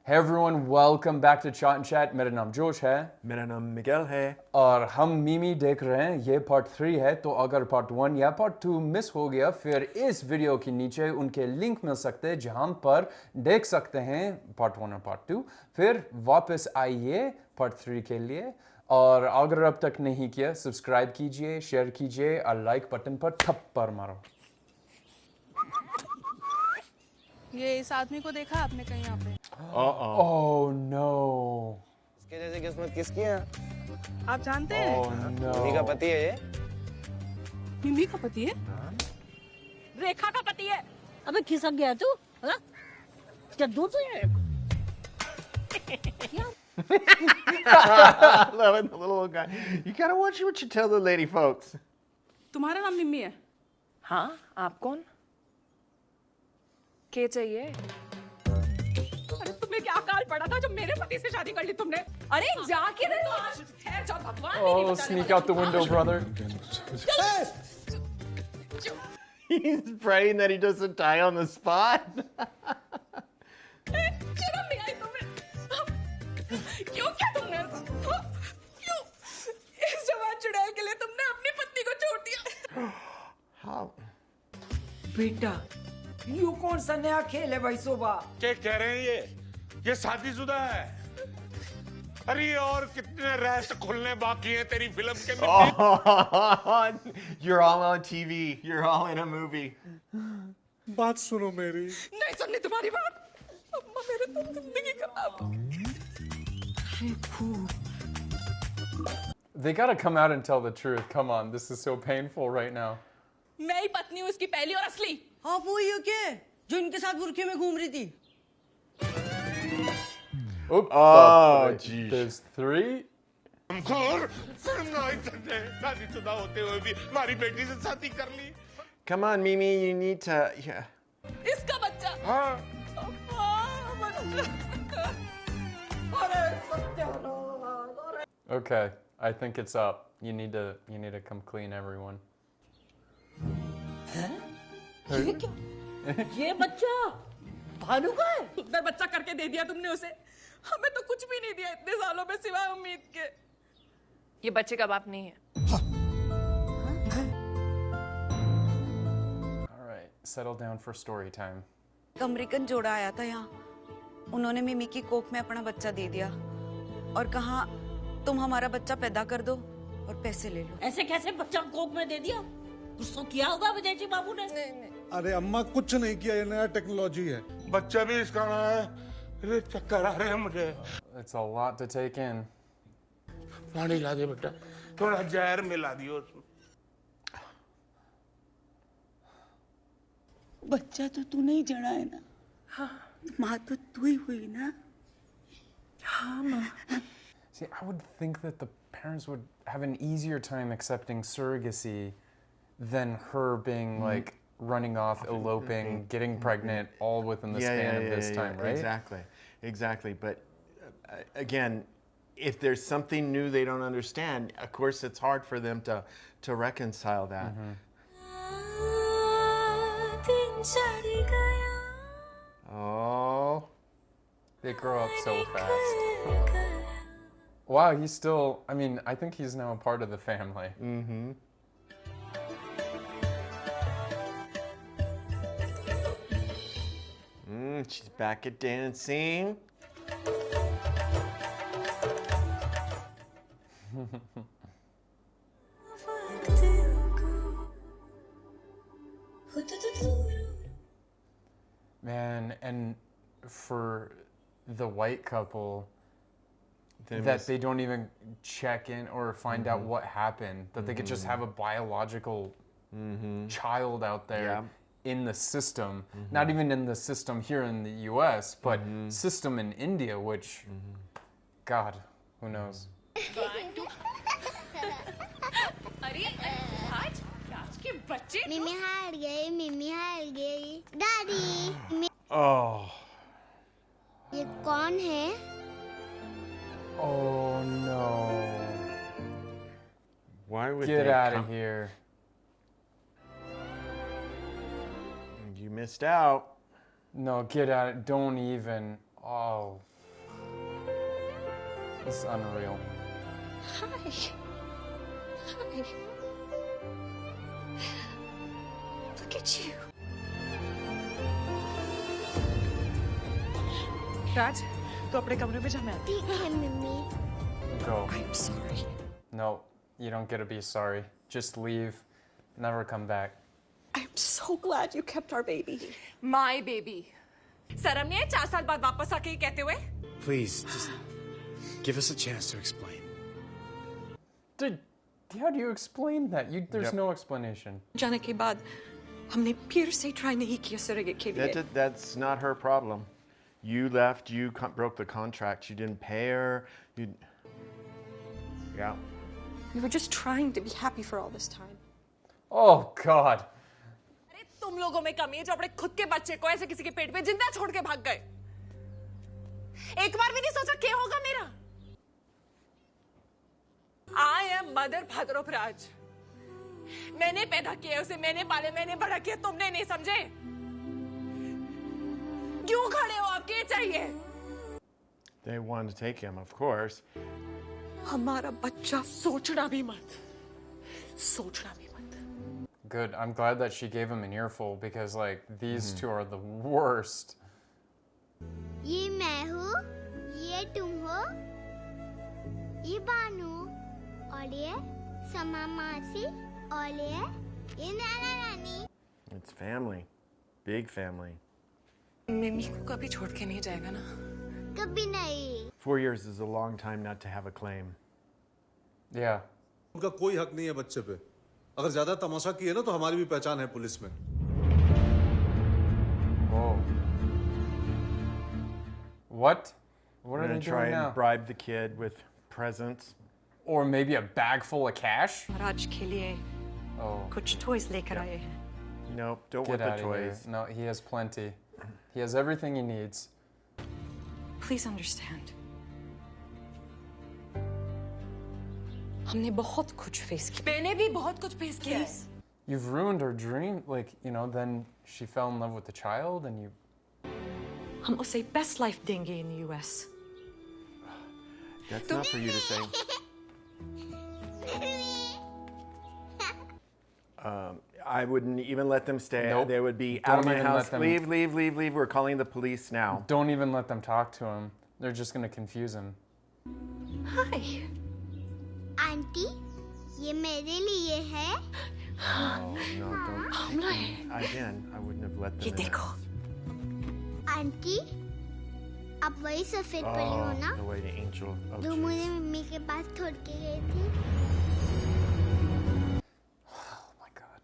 Hey everyone, welcome back to Chat and Chat. मेरा नाम जोश है मेरा नाम मिगेल है और हम मीमी देख रहे हैं. ये पार्ट 3 है, तो अगर पार्ट 1 या पार्ट 2 मिस हो गया फिर इस वीडियो के नीचे उनके लिंक मिल सकते हैं जहां पर देख सकते हैं पार्ट 1 और पार्ट 2. फिर वापस आइए पार्ट 3 के लिए और अगर अब तक नहीं किया सब्सक्राइब कीजिए, शेयर कीजिए और लाइक बटन पर थप्पड़ मारो. ये इस आदमी को देखा आपने कहीं यहाँ पे? Oh no. इसके जैसे किस्मत किसकी है? आप जानते हैं? Oh मम्मी का no. पति है ये? मिमी का पति है? रेखा का पति है? अबे खिसक गया तू, हाँ? क्या दूध है? I love it, the little guy. You gotta watch what you tell the lady folks. तुम्हारा नाम मिमी है? हाँ, आप कौन? क्या चाहिए? अरे तुम्हें क्या अकाल पड़ा था जब मेरे पति से शादी कर ली तुमने? अरे जाके रहे हो? ठहर जाओ, भगवान भी नहीं Oh, बचाने sneak वाला। out the window, brother. He's praying that he doesn't die on the spot. शर्म नहीं आई तुम्हें? क्यों किया तुमने ऐसा? हाँ? क्यों? इस जवान चुड़ैल के लिए तुमने अपनी पत्नी को छोड़ दिया? How? बेटा यू कौन सा नया खेल है भाई सोबा? क्या कह रहे हैं ये शादीशुदा है? अरे और कितने रहस्य खुलने बाकी हैं तेरी फिल्म के में? Oh, you're all on TV. You're all in a movie. बात सुनो मेरी. नहीं सुननी तुम्हारी बात. अम्मा मेरे तुम जिंदगी खराब. They gotta come out and tell the truth. Come on, this is so painful right now. मैं ही पत्नी हूँ इसकी पहली और असली. हाँ वो ये क्या जो इनके साथ बुरखे में घूम रही थी? Oop, Oh, wait, geez. There's 3? हमखोर film नहीं शादीशुदा होते हुए भी हमारी बेटी से शादी कर ली. Come on, Mimi, you need to. Yeah. इसका बच्चा. हाँ. Okay, I think it's up. You need to come clean, everyone. ये बच्चा भानु का है? सुंदर बच्चा करके दे दिया तुमने उसे. हमें तो कुछ भी नहीं दिया इतने सालों में सिवाय उम्मीद के. ये बच्चे का बाप नहीं है. All right, settle down for story time. एक अमेरिकन जोड़ा आया था यहाँ. उन्होंने मिमी की कोख में अपना बच्चा दे दिया और कहा तुम हमारा बच्चा पैदा कर दो और पैसे ले लो. ऐसे कैसे बच्चा कोक में दे दिया? कुछ तो किया होगा विजय बाबू ने. अरे अम्मा कुछ नहीं किया, ये नया टेक्नोलॉजी है. बच्चा भी इसका ना है. अरे चक्कर आ रहे हैं मुझे. It's a lot to take in. पानी ला दे बेटा. थोड़ा जहर मिला दियो उसमें. बच्चा तो तू नहीं जड़ा है ना? हाँ. माँ तो तू ही हुई ना? See, I would think that the parents would have an easier time accepting surrogacy than her being like running off, eloping, getting pregnant, all within the span of this time, right? Exactly. But again, if there's something new they don't understand, of course it's hard for them to reconcile that. Oh. They grow up so fast. Wow, he's still, I mean, I think he's now a part of the family. She's back at dancing. Man, and for the white couple, They that miss- they don't even check in or find out what happened, that they could just have a biological child out there Yeah. in the system, not even in the system here in the US, but system in India, which, God, who knows? अरे आज के बच्चे. मिमी हार गई दादी. Oh. ये कौन है? Oh no. Why would Get they out come? of here. You missed out. No, get out. Don't even. Oh, This is unreal. Hi. Hi. Look at you. राज, तू अपने कमरे में जा, मैं आती ठीक है mummy Go. I'm sorry. No, you don't get to be sorry. Just leave. Never come back. I'm so glad you kept our baby. My baby. शर्म नहीं है 4 साल बाद वापस आके ये कहते हुए? Please, just give us a chance to explain. Dude, how do you explain that? There's no explanation. जाने के बाद हमने फिर से try नहीं किया surrogate के लिए. That's not her problem. You left, you broke the contract, you didn't pay her, yeah. We were just trying to be happy for all this time. Oh, God. अरे तुम लोगों में कमी है जो अपने खुद के बच्चे को ऐसे किसी के पेट में जिंदा छोड़ के भाग गए। एक बार भी नहीं सोचा क्या होगा मेरा? I am mother father of Raj. मैंने पैदा किया उसे, मैंने पाले, मैंने बड़ा किया, तुमने नहीं समझे? क्यों खड़े हो आप? क्या चाहिए? They wanted to take him, of course. हमारा बच्चा सोचना भी मत, सोचना भी मत. Good. I'm glad that she gave him an earful because, like, these two are the worst. ये मैं हूँ ये तुम हो ये बानू और ये समा मासी और ये नाना नानी. It's family. Big family. मिमी को कभी छोड़ के नहीं जाएगा ना? कभी नहीं. 4 years is a long time not to have a claim. Yeah. उनका कोई हक नहीं है बच्चे पे. अगर ज्यादा तमाशा किए ना तो हमारी भी पहचान है पुलिस में. Whoa. What? What We're are they gonna try doing now? and bribe the kid with presents. Or maybe a bag full of cash? राज के लिए Oh. कुछ toys लेकर आए हैं. Nope, don't Get want the out of here. toys. No, he has plenty. He has everything he needs. Please understand. हमने बहुत कुछ face किया. मैंने भी बहुत कुछ फेस किया है. You've ruined her dream. Like, you know, then she fell in love with the child and you... हम उसे best life देंगे in the US. That's not for you to say. I wouldn't even let them stay. Nope. They would be Don't out of my even house. let them- Leave, leave, leave, leave. We're calling the police now. Don't even let them talk to him. They're just gonna confuse him. Hi. Aunty ये मेरे लिए है. Oh, no, don't. Again, I wouldn't have let them ये in the देखो. house. Aunty आप वही सफेद परी हो ना Oh, the way the angel. Oh, जो मुझे jeez. मम्मी के पास छोड़ के गई थी. Oh my God.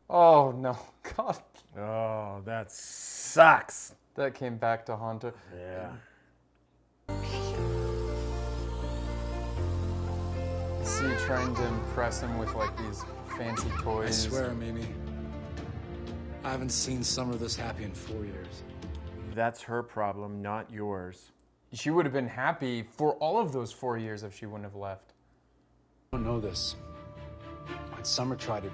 Oh no. God. Oh, that sucks. That came back to haunt her. Yeah. Is he trying to impress him with like these fancy I toys? swear, Mimi, I haven't seen Summer this happy in 4 years. That's her problem, not yours. She would have been happy for all of those 4 years if she wouldn't have left. I don't know this. But Summer tried to.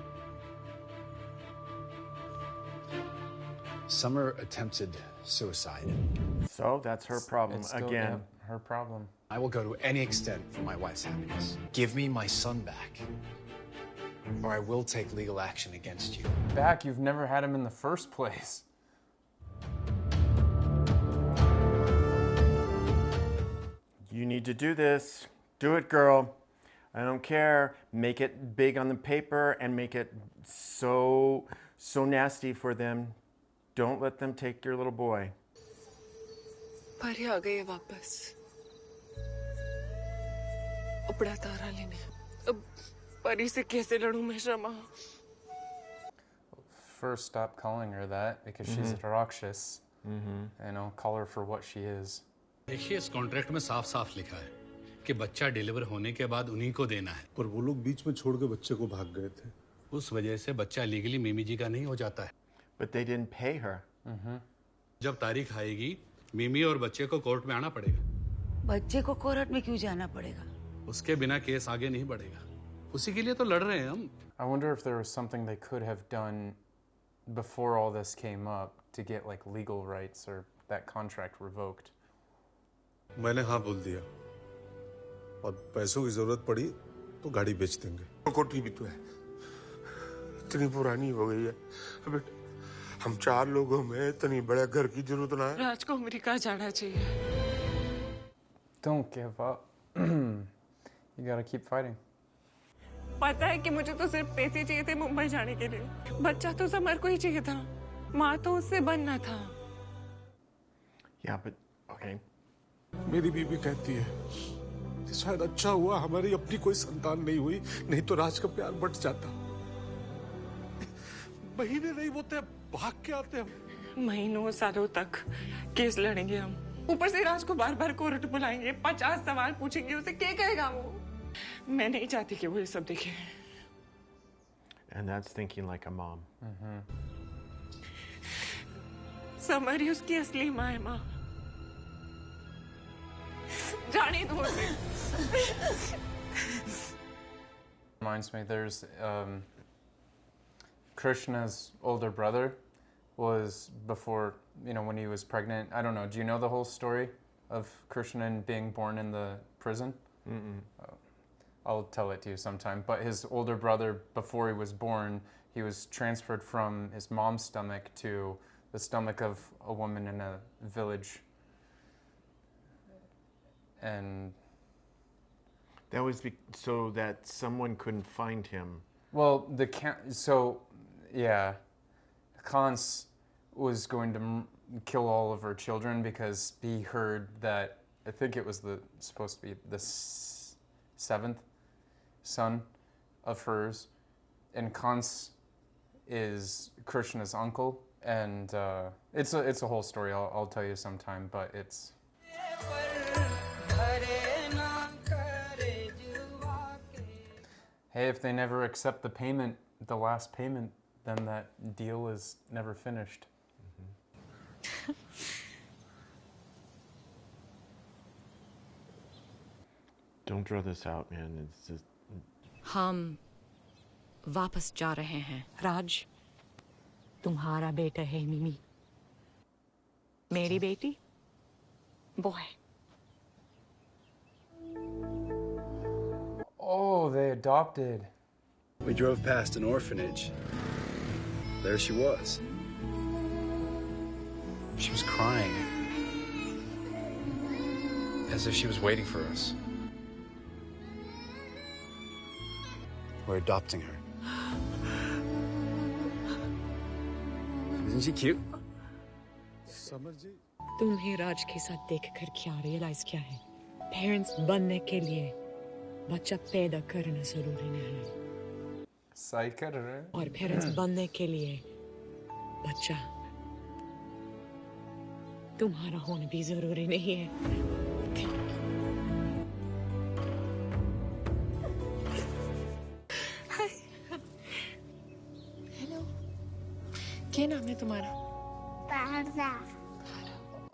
Summer attempted suicide. So that's her problem It's still, again. yeah, her problem. I will go to any extent for my wife's happiness. Give me my son back, or I will take legal action against you. Back, you've never had him in the first place. You need to do this. Do it, girl. I don't care. Make it big on the paper and make it so nasty for them. Don't let them take your little boy. परी आ गई है वापस. उपड़ा तारा लेने. अब परी से कैसे लड़ूं मैं Sharma? First, stop calling her that because she's a Rakshas. You know, call her for what she is. देखिए इस कॉन्ट्रैक्ट में साफ साफ लिखा है कि बच्चा डिलीवर होने के बाद उन्हीं को देना है. पर वो लोग बीच में छोड़ के बच्चे को भाग गए थे. उस वजह से बच्चा लीगली मिमी जी का नहीं हो जाता है. But they didn't pay her. जब तारीख आएगी मिमी और बच्चे को कोर्ट में आना पड़ेगा. बच्चे को कोर्ट में क्यों जाना पड़ेगा? उसके बिना केस आगे नहीं बढ़ेगा. उसी के लिए तो लड़ रहे हैं हम. I wonder if there was something they could have done before all this came up to get like legal rights or that contract revoked. मैंने हाँ बोल दिया और पैसों की जरूरत पड़ी तो गाड़ी बेच देंगे। कोठी भी तो है, इतनी पुरानी हो गई है। अब हम 4 लोगों में इतनी बड़े घर की जरूरत ना है। राज को अमेरिका जाना चाहिए। Don't give up. You gotta keep fighting. पता है कि मुझे तो सिर्फ पैसे चाहिए थे मुंबई जाने के लिए। बच्चा तो समर को ही चाहिए था, माँ तो उससे बनना था। Yeah, but okay. मेरी बीवी कहती है कि शायद अच्छा हुआ हमारी अपनी कोई संतान नहीं हुई, नहीं तो राज का प्यार बट जाता। महीने नहीं होते भाग के आते हम। महीनों सालों तक केस लड़ेंगे हम, ऊपर से राज को बार बार कोर्ट बुलाएंगे, 50 सवाल पूछेंगे, उसे क्या कहेगा वो? मैं नहीं चाहती कि वो ये सब देखे। And that's thinking like a mom. Samar ही उसकी असली माँ है। माँ जाने दो उसे। Reminds me, there's Krishna's older brother was before, when he was pregnant. I don't know. Do you know the whole story of Krishna being born in the prison? I'll tell it to you sometime. But his older brother, before he was born, he was transferred from his mom's stomach to the stomach of a woman in a village. And That was so that someone couldn't find him. well, Kans was going to kill all of her children because he heard that, I think it was supposed to be the 7th son of hers, and Kans is Krishna's uncle, and it's a whole story. I'll tell you sometime, but it's. Hey, if they never accept the last payment, then that deal is never finished. Don't draw this out, man. It's just. हम वापस जा रहे हैं। राज, तुम्हारा बेटा है मिमी, मेरी बेटी वो है। Oh, they adopted. We drove past an orphanage. There she was. She was crying, as if she was waiting for us. We're adopting her. Isn't she cute? समझ जी। तुम्हें राज के साथ देखकर क्या रियलाइज किया है? पेरेंट्स बनने के लिए बच्चा पैदा करना जरूरी नहीं, सही कर रहे हैं। और पेरेंट्स बनने के लिए बच्चा तुम्हारा होना भी जरूरी नहीं है। हेलो, क्या नाम है तुम्हारा? Parda.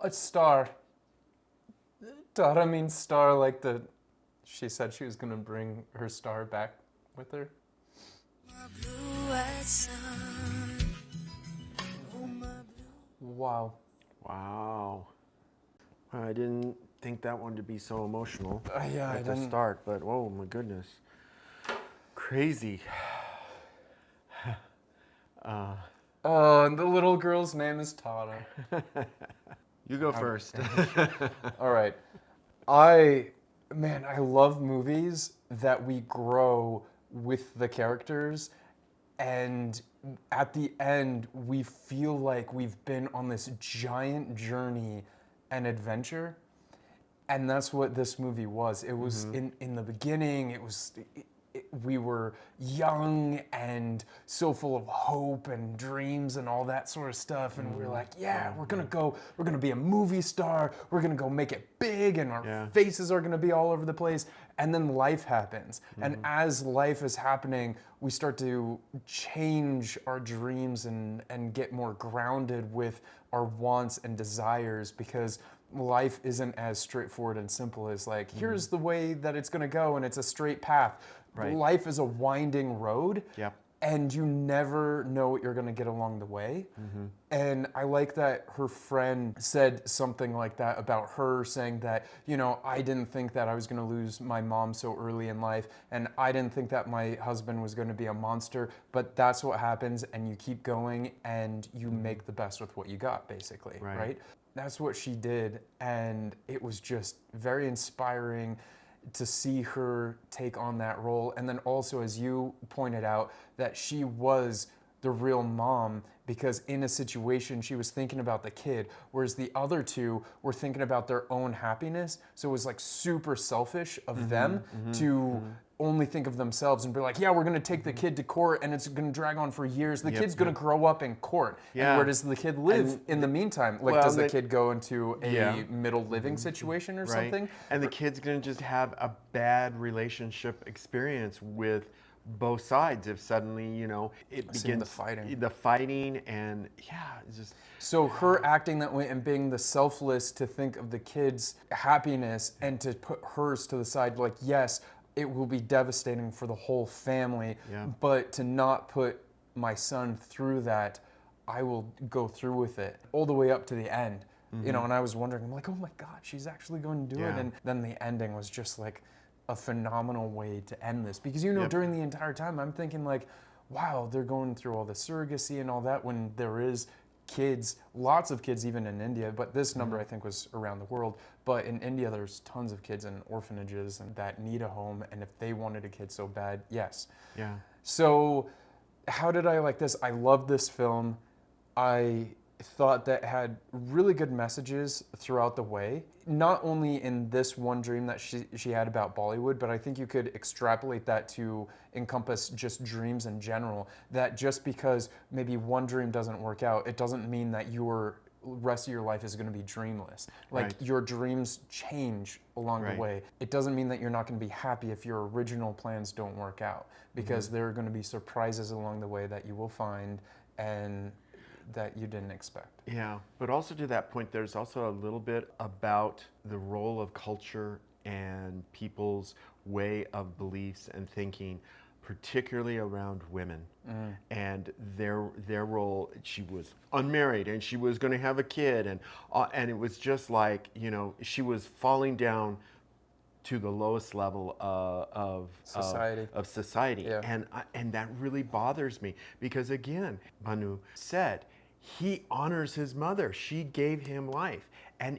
A star. Tara means star, like she said she was going to bring her star back with her. Wow. Wow. I didn't think that one to be so emotional Yeah, I at the didn't. start, but oh my goodness. Crazy. Oh, and the little girl's name is Tara. You go first. All right. I love movies that we grow with the characters, and at the end, we feel like we've been on this giant journey and adventure. And that's what this movie was. It was in the beginning, we were young and so full of hope and dreams and all that sort of stuff. And we were like, yeah, we're gonna be a movie star. We're gonna go make it big, and our faces are gonna be all over the place. And then life happens. And as life is happening, we start to change our dreams and get more grounded with our wants and desires, because life isn't as straightforward and simple as like, here's the way that it's gonna go and it's a straight path. Right. Life is a winding road. Yep. and you never know what you're going to get along the way. And I like that her friend said something like that about her, saying that, you know, I didn't think that I was going to lose my mom so early in life, and I didn't think that my husband was going to be a monster, but that's what happens, and you keep going and you make the best with what you got, basically, right? That's what she did, and it was just very inspiring to see her take on that role. And then also, as you pointed out, that she was the real mom, because in a situation she was thinking about the kid, whereas the other two were thinking about their own happiness. So it was like super selfish of them to only think of themselves and be like, yeah, we're going to take the kid to court and it's going to drag on for years. The kid's going to grow up in court. And where does the kid live in the meantime? Like, does the kid go into a middle living situation or something? And the kid's going to just have a bad relationship experience with both sides if suddenly, you know, it begins the fighting and it's just. So her acting that way and being the selfless to think of the kid's happiness and to put hers to the side, like, yes, it will be devastating for the whole family, but to not put my son through that, I will go through with it all the way up to the end. You know, and I was wondering, I'm like, oh my God, she's actually going to do it. And then the ending was just like a phenomenal way to end this, because, you know, during the entire time I'm thinking like, wow, they're going through all the surrogacy and all that, when there is kids, lots of kids even in India, but this number I think was around the world. But in India, there's tons of kids in orphanages and that need a home, and if they wanted a kid so bad, yes. So how did I like this? I loved this film. I thought that had really good messages throughout the way, not only in this one dream that she had about Bollywood, but I think you could extrapolate that to encompass just dreams in general, that just because maybe one dream doesn't work out, it doesn't mean that your rest of your life is going to be dreamless. Like, your dreams change along the way. It doesn't mean that you're not going to be happy if your original plans don't work out, because there are going to be surprises along the way that you will find and that you didn't expect. Yeah, but also to that point, there's also a little bit about the role of culture and people's way of beliefs and thinking, particularly around women and their role. She was unmarried and she was going to have a kid, and it was just like, you know, she was falling down to the lowest level of society. And that really bothers me, because again, Manu said he honors his mother. She gave him life, and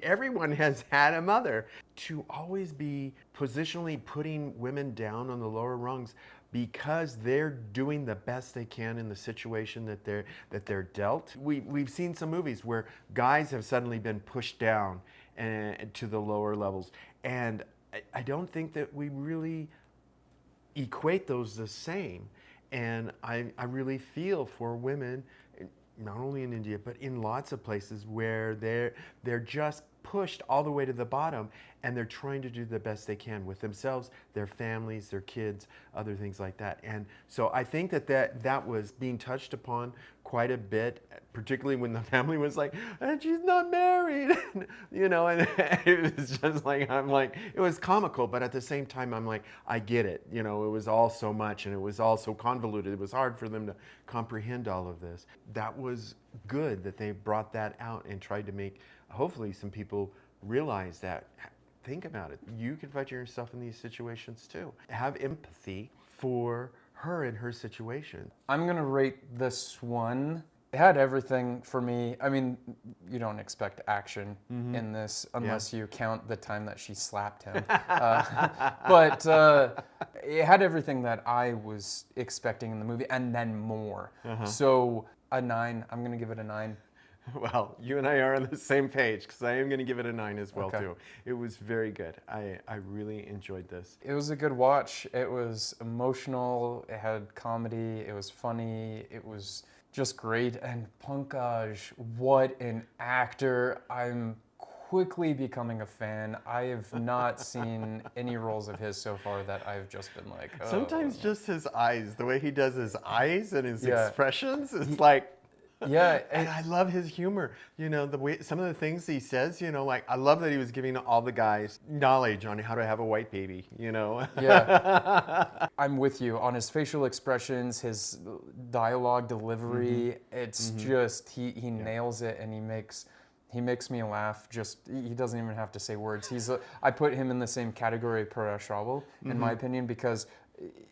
everyone has had a mother. To always be positionally putting women down on the lower rungs because they're doing the best they can in the situation that they're dealt. We've seen some movies where guys have suddenly been pushed down to the lower levels, and I don't think that we really equate those the same. And I really feel for women, not only in India, but in lots of places where they're just pushed all the way to the bottom, and they're trying to do the best they can with themselves, their families, their kids, other things like that. And so I think that was being touched upon quite a bit, particularly when the family was like, and she's not married, you know, and it was just like, I'm like, it was comical, but at the same time, I'm like, I get it. You know, it was all so much, and it was all so convoluted. It was hard for them to comprehend all of this. That was good that they brought that out and tried to make, hopefully, some people realize that. Think about it. You can find yourself in these situations too. Have empathy for her and her situation. I'm going to rate this one. It had everything for me. I mean, you don't expect action in this unless you count the time that she slapped him. But it had everything that I was expecting in the movie, and then more. So a 9. I'm going to give it a 9. Well, you and I are on the same page, because I am going to give it a 9 as well, too. It was very good. I really enjoyed this. It was a good watch. It was emotional. It had comedy. It was funny. It was just great. And Pankaj, what an actor. I'm quickly becoming a fan. I have not seen any roles of his so far that I've just been like, oh. Sometimes just his eyes, the way he does his eyes and his expressions, it's like, Yeah, and I love his humor. You know, the way some of the things he says, you know, like I love that he was giving all the guys knowledge on how to have a white baby, you know. Yeah. I'm with you on his facial expressions, his dialogue delivery. It's just he nails it, and he makes me laugh. Just he doesn't even have to say words. I put him in the same category per Schraubel, in my opinion, because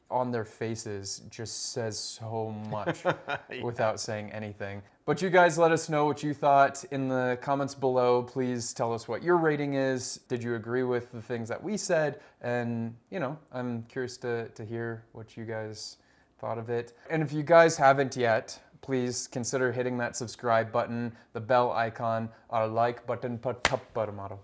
on their faces just says so much without saying anything. But you guys let us know what you thought in the comments below. Please tell us what your rating is. Did you agree with the things that we said? And, you know, I'm curious to hear what you guys thought of it. And if you guys haven't yet, please consider hitting that subscribe button, the bell icon, our like button, par maro.